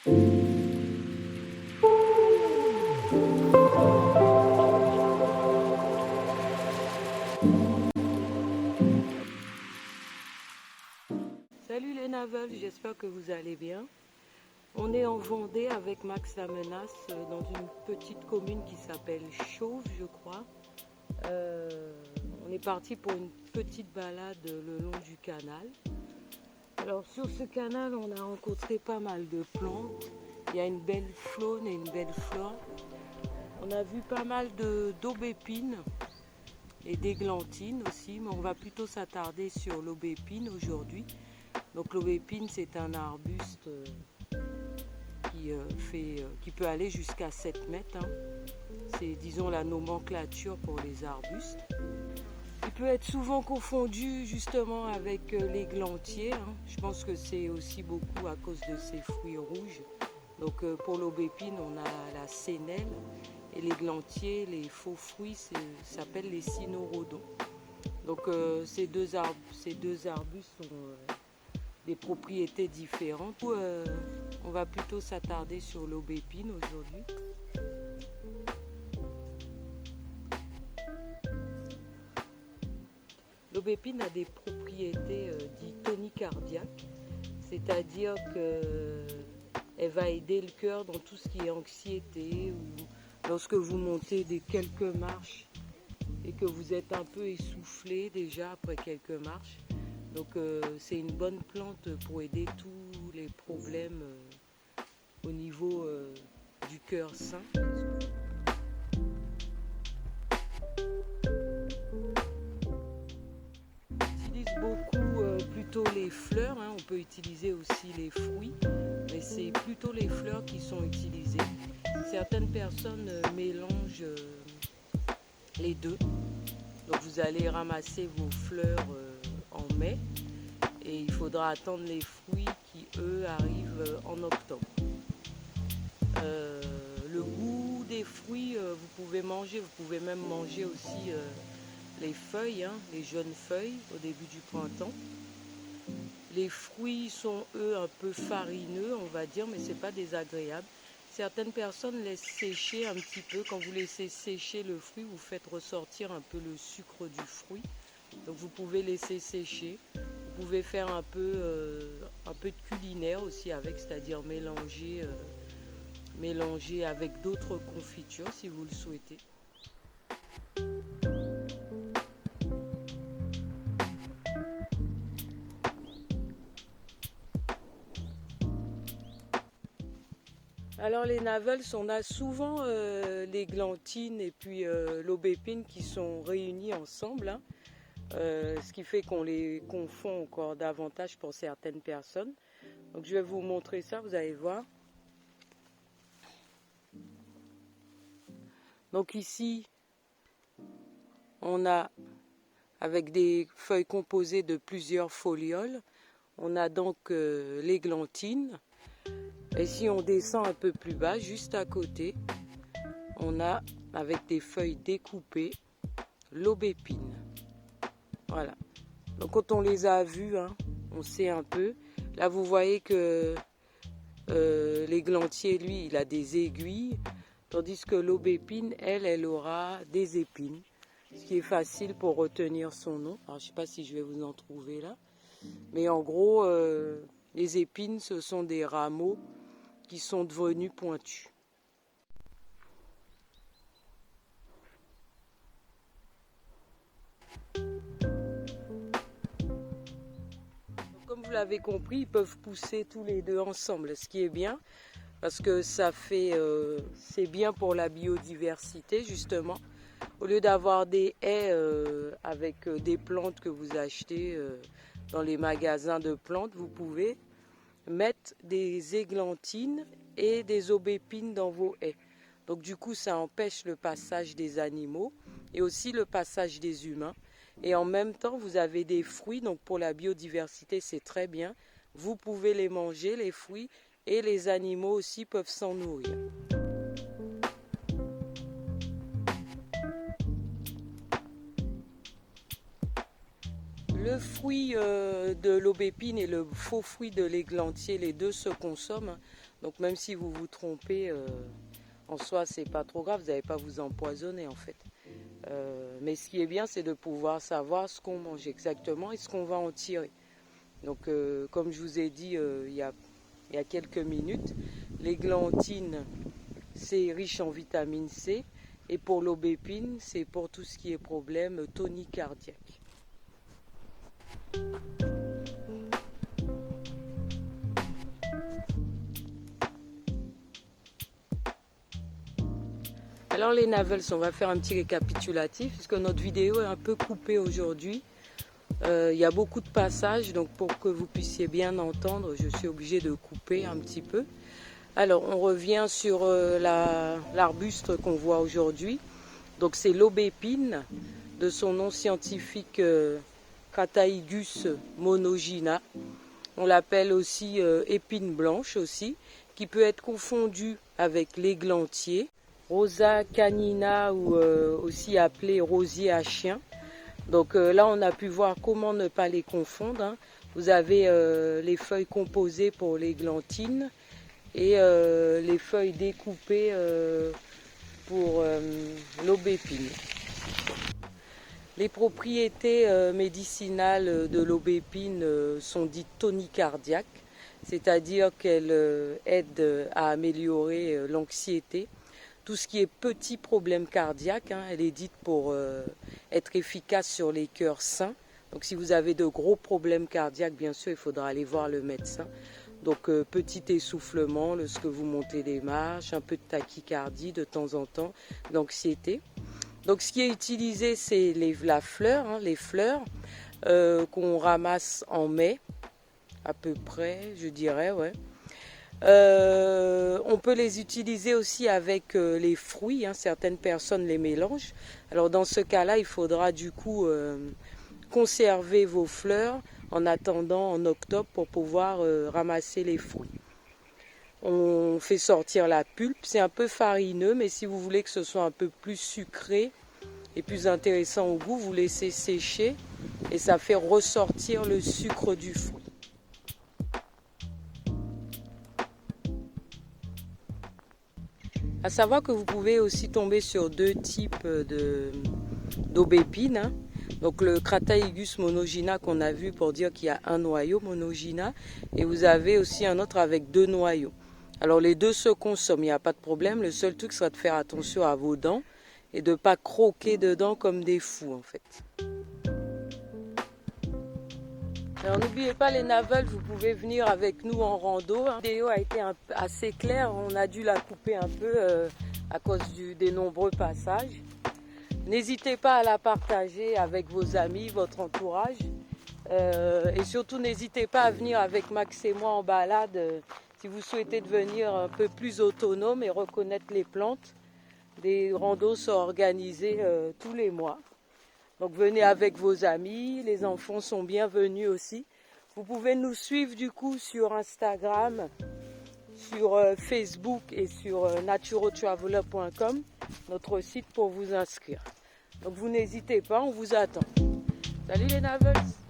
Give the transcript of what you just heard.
Salut les navals, j'espère que vous allez bien. On est en Vendée avec Max la Menace dans une petite commune qui s'appelle Chauve, je crois. On est parti pour une petite balade le long du canal. Alors sur ce canal, on a rencontré pas mal de plantes. Il y a une belle faune et une belle flore. On a vu pas mal d'aubépines et d'églantines aussi, mais on va plutôt s'attarder sur l'aubépine aujourd'hui. Donc l'aubépine, c'est un arbuste qui peut aller jusqu'à 7 mètres. C'est, disons, la nomenclature pour les arbustes. Il peut être souvent confondu justement avec l'églantier. Je pense que c'est aussi beaucoup à cause de ses fruits rouges. Donc pour l'aubépine, on a la sénelle et l'églantier, les faux fruits, s'appellent les cynorrhodons. Donc ces deux arbustes sont des propriétés différentes. On va plutôt s'attarder sur l'aubépine aujourd'hui. L'aubépine a des propriétés dites tonicardiaques, c'est-à-dire qu'elle va aider le cœur dans tout ce qui est anxiété ou lorsque vous montez des quelques marches et que vous êtes un peu essoufflé déjà après quelques marches. Donc c'est une bonne plante pour aider tous les problèmes au niveau du cœur sain. On utilise beaucoup plutôt les fleurs, on peut utiliser aussi les fruits, mais c'est plutôt les fleurs qui sont utilisées. Certaines personnes mélangent les deux. Donc vous allez ramasser vos fleurs en mai et il faudra attendre les fruits qui eux arrivent en octobre. Le goût des fruits, vous pouvez manger, vous pouvez même manger aussi les feuilles, les jeunes feuilles au début du printemps. Les fruits sont eux un peu farineux, on va dire, mais c'est pas désagréable. Certaines personnes laissent sécher un petit peu. Quand vous laissez sécher le fruit, vous faites ressortir un peu le sucre du fruit. Donc vous pouvez laisser sécher. Vous pouvez faire un peu de culinaire aussi avec, c'est-à-dire mélanger avec d'autres confitures si vous le souhaitez. Alors les navels, on a souvent l'églantine et puis l'aubépine qui sont réunis ensemble, ce qui fait qu'on les confond encore davantage pour certaines personnes. Donc je vais vous montrer ça, vous allez voir. Donc ici, on a, avec des feuilles composées de plusieurs folioles, on a donc l'églantine. Et si on descend un peu plus bas, juste à côté, on a, avec des feuilles découpées, l'aubépine. Voilà. Donc quand on les a vus, on sait un peu. Là, vous voyez que l'églantier, lui, il a des aiguilles, tandis que l'aubépine, elle aura des épines. Ce qui est facile pour retenir son nom. Alors, je ne sais pas si je vais vous en trouver là. Mais en gros, les épines, ce sont des rameaux qui sont devenus pointus. Donc, comme vous l'avez compris, ils peuvent pousser tous les deux ensemble, ce qui est bien, parce que c'est bien pour la biodiversité justement. Au lieu d'avoir des haies avec des plantes que vous achetez dans les magasins de plantes, vous pouvez mettre des églantines et des aubépines dans vos haies. Donc du coup, ça empêche le passage des animaux et aussi le passage des humains. Et en même temps, vous avez des fruits, donc pour la biodiversité, c'est très bien. Vous pouvez les manger, les fruits, et les animaux aussi peuvent s'en nourrir. Le le fruit de l'aubépine et le faux fruit de l'églantier, les deux se consomment. Donc même si vous vous trompez, en soi c'est pas trop grave, vous n'allez pas vous empoisonner en fait. Mais ce qui est bien, c'est de pouvoir savoir ce qu'on mange exactement et ce qu'on va en tirer. Donc comme je vous ai dit il y a quelques minutes, l'églantine c'est riche en vitamine C et pour l'aubépine c'est pour tout ce qui est problème tonique cardiaque. Alors les Navels, on va faire un petit récapitulatif puisque notre vidéo est un peu coupée aujourd'hui. Il y a beaucoup de passages, donc pour que vous puissiez bien entendre, je suis obligée de couper un petit peu. Alors on revient sur l'arbuste qu'on voit aujourd'hui. Donc c'est l'aubépine, de son nom scientifique Crataegus monogyna. On l'appelle aussi épine blanche aussi, qui peut être confondue avec l'églantier, Rosa canina ou aussi appelé rosier à chien. Donc là on a pu voir comment ne pas les confondre. Hein. Vous avez les feuilles composées pour l'églantine et les feuilles découpées pour l'aubépine. Les propriétés médicinales de l'aubépine sont dites tonicardiaques, c'est-à-dire qu'elle aide à améliorer l'anxiété. Tout ce qui est petit problème cardiaque, hein, elle est dite pour être efficace sur les cœurs sains. Donc si vous avez de gros problèmes cardiaques, bien sûr, il faudra aller voir le médecin. Donc petit essoufflement lorsque vous montez des marches, un peu de tachycardie de temps en temps, d'anxiété. Donc ce qui est utilisé, c'est la fleur, hein, les fleurs qu'on ramasse en mai, à peu près, je dirais, ouais. On peut les utiliser aussi avec les fruits, hein, certaines personnes les mélangent. Alors dans ce cas-là, il faudra du coup conserver vos fleurs en attendant en octobre pour pouvoir ramasser les fruits. On fait sortir la pulpe, c'est un peu farineux, mais si vous voulez que ce soit un peu plus sucré et plus intéressant au goût, vous laissez sécher et ça fait ressortir le sucre du fruit. À savoir que vous pouvez aussi tomber sur deux types d'aubépine. Hein. Donc le Crataegus monogyna qu'on a vu pour dire qu'il y a un noyau monogyna et vous avez aussi un autre avec deux noyaux. Alors les deux se consomment, il n'y a pas de problème. Le seul truc sera de faire attention à vos dents et de ne pas croquer dedans comme des fous en fait. Alors n'oubliez pas les Navels, vous pouvez venir avec nous en rando. La vidéo a été assez claire, on a dû la couper un peu à cause des nombreux passages. N'hésitez pas à la partager avec vos amis, votre entourage. Et surtout n'hésitez pas à venir avec Max et moi en balade si vous souhaitez devenir un peu plus autonome et reconnaître les plantes. Des randos sont organisés tous les mois. Donc venez avec vos amis, les enfants sont bienvenus aussi. Vous pouvez nous suivre du coup sur Instagram, sur Facebook et sur naturotraveler.com, notre site pour vous inscrire. Donc vous n'hésitez pas, on vous attend. Salut les Navels!